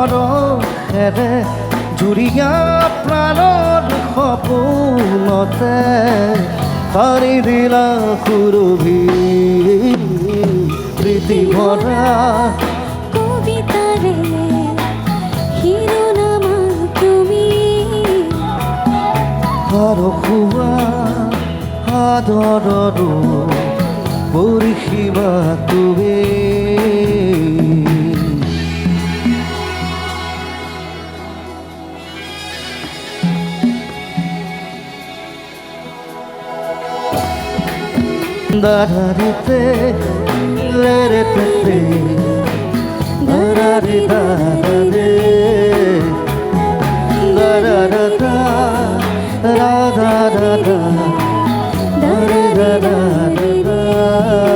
পৰশেৰে জুৰীয়া প্ৰাণৰ সপোনতে পাৰি দিলা সুৰভি প্ৰীতি ভৰা কবিতাৰে শিৰোনাম তুমি পৰশুৱা আদৰৰো পৰিসীমা তুমি দাঁড়াতে লেরে পেতে দাঁড়ারে দাঁড়ারে দাঁড়ারা রাধা রাধা দাঁড়ে দাঁড়া